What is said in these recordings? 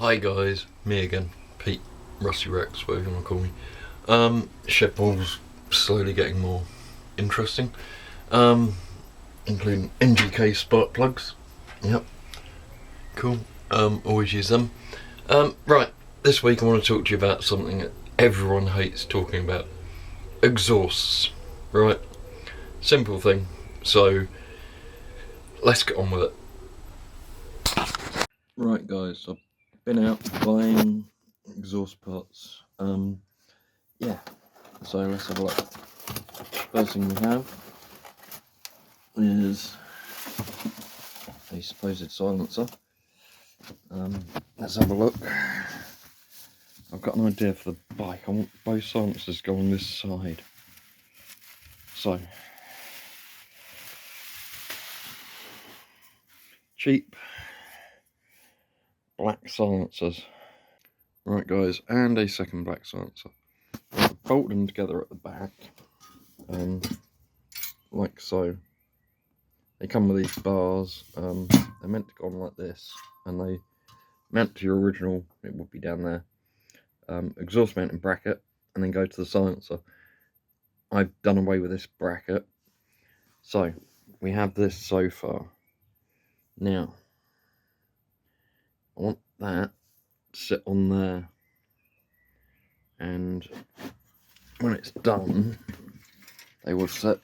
Hi guys, me again, Pete, Rusty Rex, whatever you want to call me. Shed Ball's slowly getting more interesting, including NGK spark plugs. Yep, cool. Always use them. Right, this week I want to talk to you about something that everyone hates talking about: exhausts. Right, simple thing. So let's get on with it. Right, guys, I've been out buying exhaust parts. Yeah, so let's have a look. First thing we have is a supposed silencer. Let's have a look. I've got an idea for the bike. I want both silencers to go on this side. So, cheap black silencers. Right, guys, and a second black silencer. Bolt them together at the back, like so. They come with these bars. They're meant to go on like this, and they mount to your original. It would be down there. Exhaust mounting bracket, and then go to the silencer. I've done away with this bracket, so we have this so far. Now I want that to sit on there, and when it's done they will sit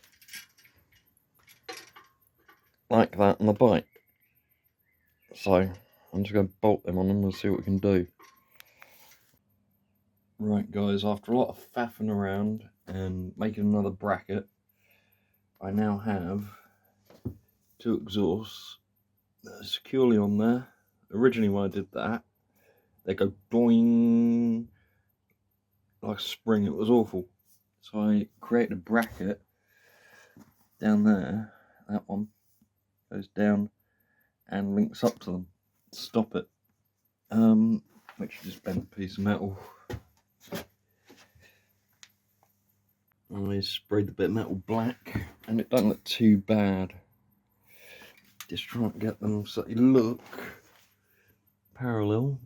like that on the bike. So I'm just going to bolt them on and we'll see what we can do. Right, guys, after a lot of faffing around and making another bracket, I now have two exhausts that are securely on there. Originally when I did that, they go boing like a spring. It was awful. So I created a bracket down there. That one goes down and links up to them to stop it. Which just bent a piece of metal. I sprayed the bit of metal black, and it doesn't look too bad. Just trying to get them so they look parallel,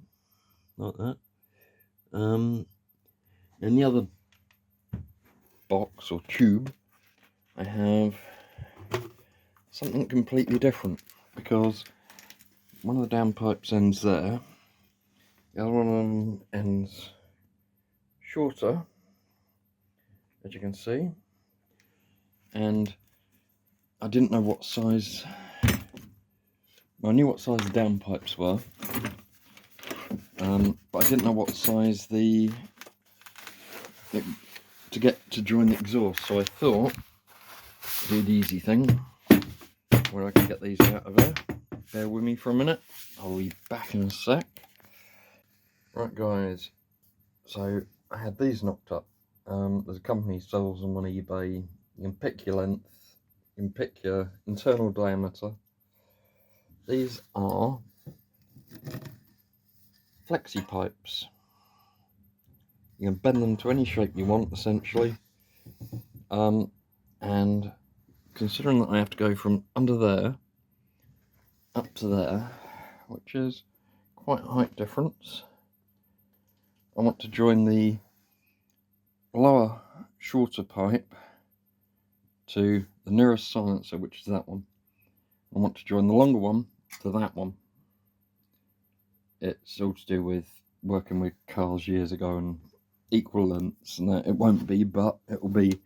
like that. In the other box or tube, I have something completely different, because one of the downpipes ends there, the other one ends shorter, as you can see, and I didn't know what size. Well, I knew what size the downpipes were, but I didn't know what size to join the exhaust. So I thought I'd do the easy thing where I can get these out of there. Bear with me for a minute. I'll be back in a sec. Right, guys. So I had these knocked up. There's a company sells them on eBay. You can pick your length. You can pick your internal diameter. These are flexi pipes. You can bend them to any shape you want, essentially. And considering that I have to go from under there up to there, which is quite a height difference, I want to join the lower, shorter pipe to the nearest silencer, which is that one. I want to join the longer one to that one. It's all to do with working with cars years ago and equal lengths, and that it won't be, but it will be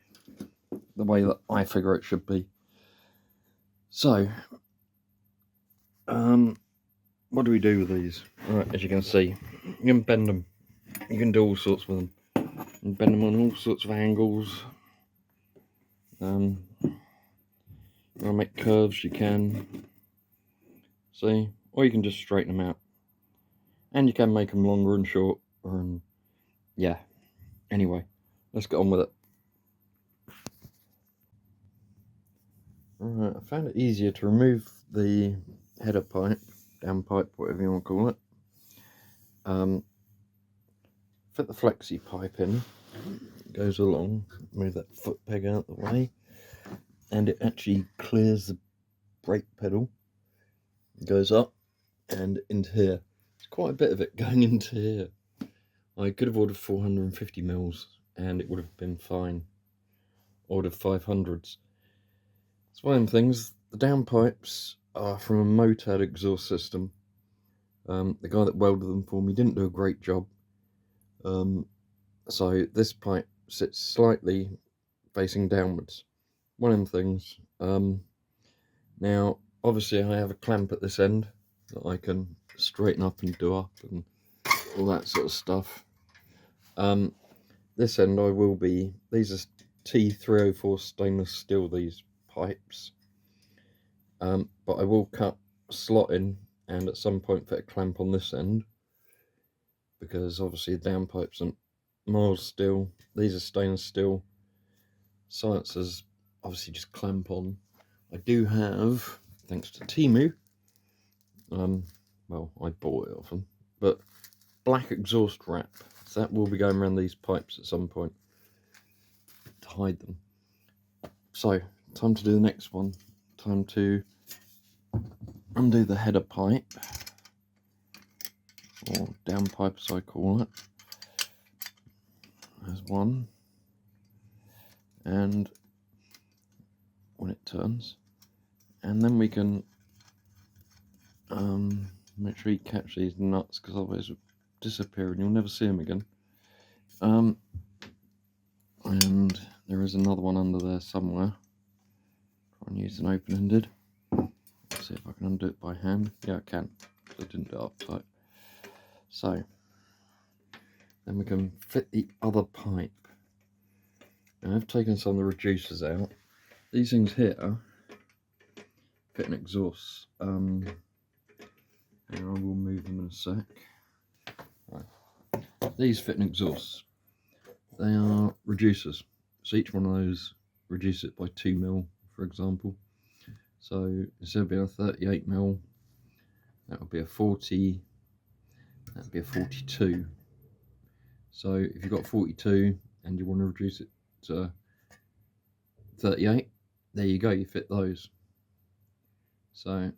the way that I figure it should be. So, what do we do with these? Right, as you can see, you can bend them. You can do all sorts with them. You can bend them on all sorts of angles. You want to make curves, you can. See? Or you can just straighten them out. And you can make them longer and shorter, and yeah. Anyway, let's get on with it. Alright, I found it easier to remove the header pipe, downpipe, whatever you want to call it. Fit the flexi pipe in, it goes along, move that foot peg out the way, and it actually clears the brake pedal. It goes up and into here. It's quite a bit of it going into here. I could have ordered 450 mils and it would have been fine. Ordered 500s. It's one of them things. The downpipes are from a Motad exhaust system. The guy that welded them for me didn't do a great job. So this pipe sits slightly facing downwards. One of them things. Now, obviously I have a clamp at this end that I can straighten up and do up and all that sort of stuff. This end I will be, these are T304 stainless steel, these pipes. But I will cut a slot in and at some point fit a clamp on this end, because obviously the downpipes are mild steel, these are stainless steel. Silencers obviously just clamp on. I do have, thanks to Temu, well, I bought it off them, but black exhaust wrap. So that will be going around these pipes at some point to hide them. So, time to do the next one. Time to undo the header pipe, or downpipe as I call it. There's one. And when it turns, and then we can make sure you catch these nuts, because otherwise they'll disappear and you'll never see them again. And there is another one under there somewhere. Try and use an open-ended. Let's see if I can undo it by hand. Yeah, I can, because I didn't do it up tight. So then we can fit the other pipe. Now I've taken some of the reducers out. These things here fit an exhaust. And I will move them in a sec. Right. These fit an exhaust. They are reducers. So each one of those reduces it by 2 mil, for example. So instead of being a 38 mil, that would be a 40. That would be a 42. So if you've got 42 and you want to reduce it to 38, there you go, you fit those. So,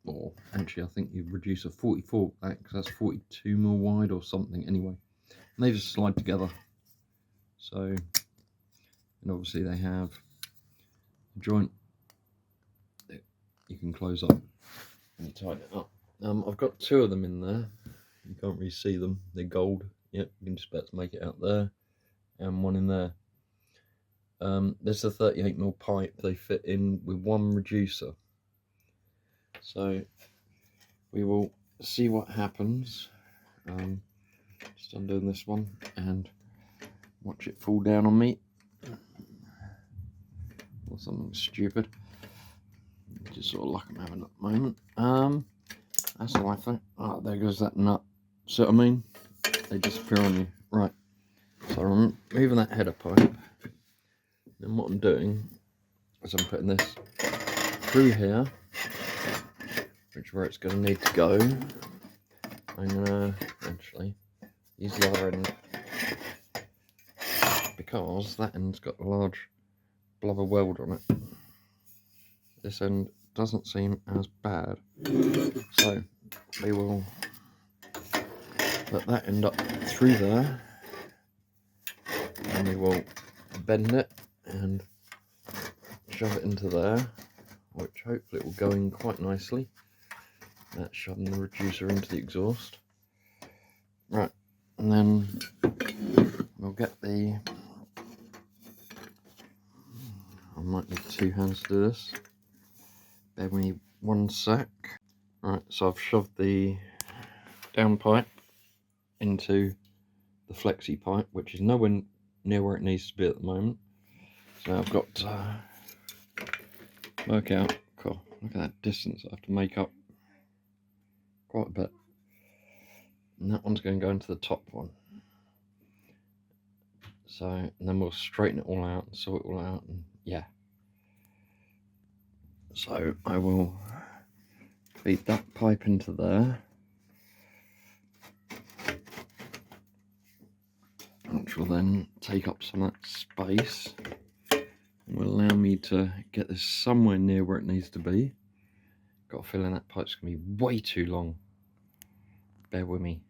or actually I think you reduce a 44 back, because that's 42 mil wide or something anyway. And they just slide together. So, and obviously they have a joint that you can close up and tighten it up. I've got 2 of them in there. You can't really see them, they're gold. Yep, you can just about to make it out there. And one in there. There's a 38 mil pipe, they fit in with 1 reducer. So we will see what happens. Just undoing this one and watch it fall down on me or something stupid. Just sort of like I'm having at the moment. That's the life thing. Oh, there goes that nut. See what I mean? They disappear on you. Right. So I'm moving that header pipe. And what I'm doing is I'm putting this through here, which is where it's going to need to go. I'm going to actually use the other end, because that end's got a large blubber weld on it. This end doesn't seem as bad. So we will put that end up through there, and we will bend it and shove it into there, which hopefully it will go in quite nicely. That's shoving the reducer into the exhaust. Right, and then we'll get the, I might need 2 hands to do this. Bear with me 1 sec. Right, so I've shoved the down pipe into the flexi pipe, which is nowhere near where it needs to be at the moment. So now I've got to work out, cool, look at that distance I have to make up quite a bit. And that one's going to go into the top one. So, and then we'll straighten it all out and sort it all out, and yeah. So I will feed that pipe into there, which will then take up some of that space and will allow me to get this somewhere near where it needs to be. Got a feeling that pipe's going to be way too long. Bear with me,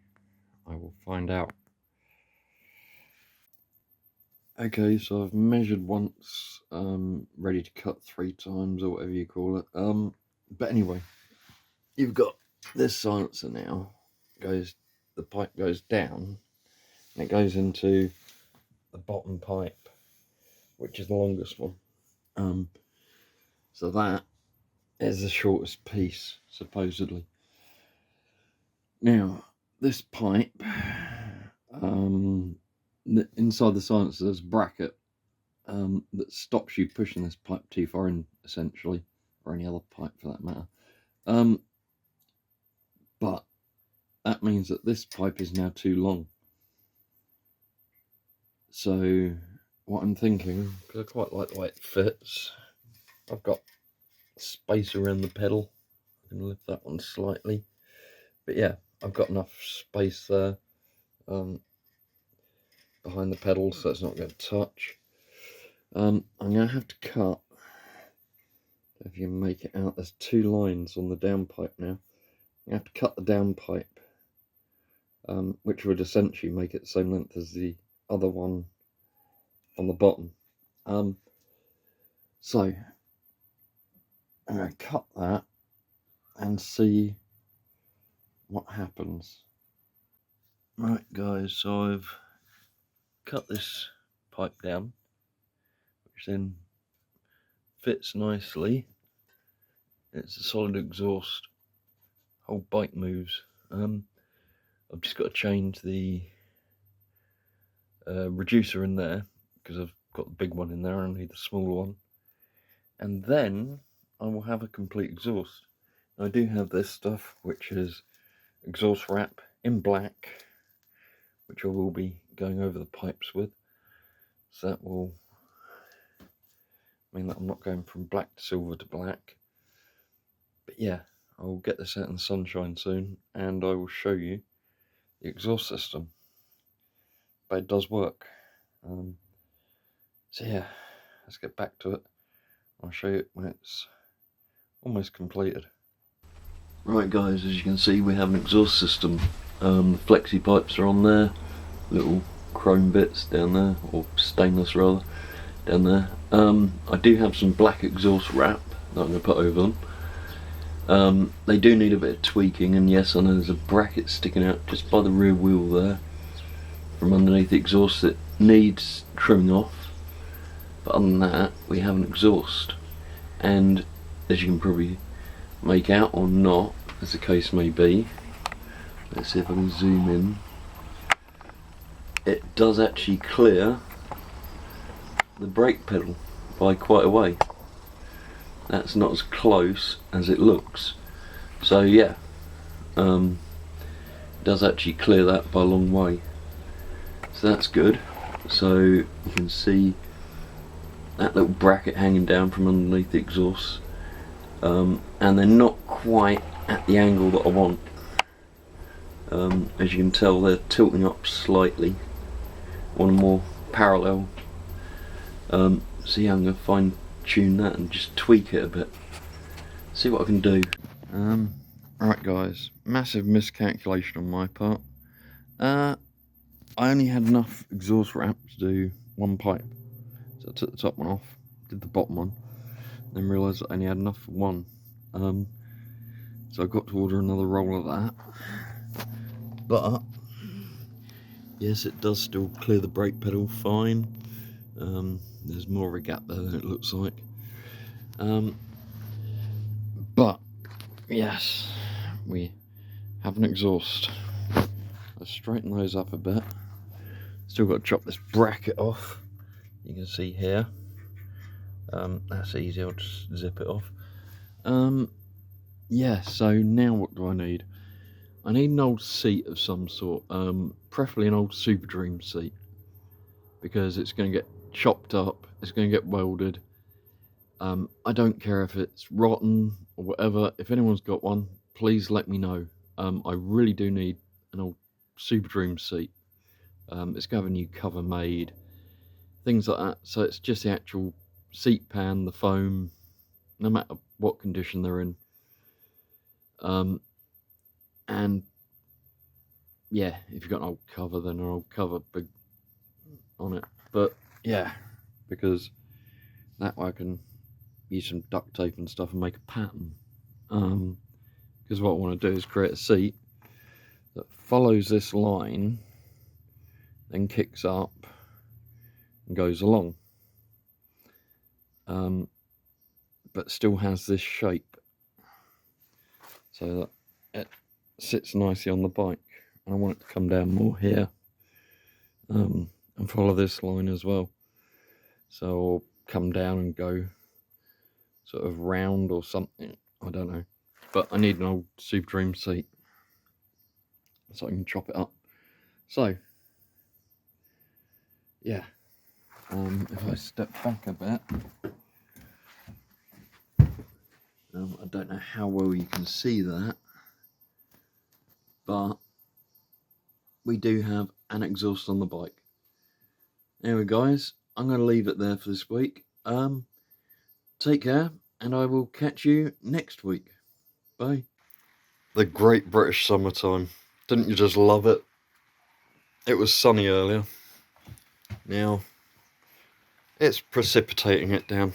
I will find out. Okay, so I've measured once, ready to cut 3 times, or whatever you call it. But anyway, you've got this silencer now. The pipe goes down, and it goes into the bottom pipe, which is the longest one. So that is the shortest piece, supposedly. Now, this pipe, inside the silencer there's a bracket that stops you pushing this pipe too far in, essentially, or any other pipe for that matter. But that means that this pipe is now too long. So what I'm thinking, because I quite like the way it fits, I've got space around the pedal. I can lift that one slightly, but yeah, I've got enough space there behind the pedal, so it's not going to touch. I'm going to have to cut, if you can make it out, there's 2 lines on the downpipe now. You have to cut the downpipe, which would essentially make it the same length as the other one on the bottom. So I'm going to cut that and see what happens. Right guys, so I've cut this pipe down, which then fits nicely. It's a solid exhaust, whole bike moves. I've just got to change the reducer in there, because I've got the big one in there and I need the smaller one, and then I will have a complete exhaust. I do have this stuff, which is exhaust wrap in black, which I will be going over the pipes with, so that will mean that I'm not going from black to silver to black. But yeah, I'll get this out in the sunshine soon and I will show you the exhaust system. But it does work. So yeah, let's get back to it. I'll show you it when it's almost completed. Right guys, as you can see, we have an exhaust system. The flexi pipes are on there, little chrome bits down there, or stainless rather, down there. I do have some black exhaust wrap that I'm going to put over them. They do need a bit of tweaking, and yes, I know there's a bracket sticking out just by the rear wheel there from underneath the exhaust that needs trimming off, but other than that we have an exhaust. And as you can probably make out, or not, as the case may be, let's see if I can zoom in, it does actually clear the brake pedal by quite a way. That's not as close as it looks, so yeah, it does actually clear that by a long way, so that's good. So you can see that little bracket hanging down from underneath the exhaust, and they're not quite at the angle that I want. As you can tell, they're tilting up slightly, one more parallel. So yeah, I'm going to fine tune that and just tweak it a bit, see what I can do. Right guys, massive miscalculation on my part. I only had enough exhaust wrap to do 1 pipe, so I took the top one off, did the bottom one, then realised I only had enough for 1. So I got to order another roll of that, but yes, it does still clear the brake pedal fine. There's more of a gap there than it looks like, but yes, we have an exhaust. Let's straighten those up a bit. Still got to chop this bracket off, you can see here. That's easy, I'll just zip it off. Yeah, so now what do I need? I need an old seat of some sort, preferably an old Super Dream seat, because it's going to get chopped up, it's going to get welded. I don't care if it's rotten or whatever. If anyone's got one, please let me know. I really do need an old Super Dream seat. It's going to have a new cover made, things like that. So it's just the actual seat pan, the foam, no matter what condition they're in. And yeah, if you've got an old cover, then an old cover big on it. But yeah, because that way I can use some duct tape and stuff and make a pattern. Because what I want to do is create a seat that follows this line, then kicks up and goes along, but still has this shape, so that it sits nicely on the bike. And I want it to come down more here, and follow this line as well. So I'll come down and go sort of round or something, I don't know. But I need an old Super Dream seat so I can chop it up. So yeah, if I step back a bit, I don't know how well you can see that, but we do have an exhaust on the bike. Anyway guys, I'm going to leave it there for this week. Take care, and I will catch you next week. Bye. The great British summertime. Didn't you just love it? It was sunny earlier. Now it's precipitating it down.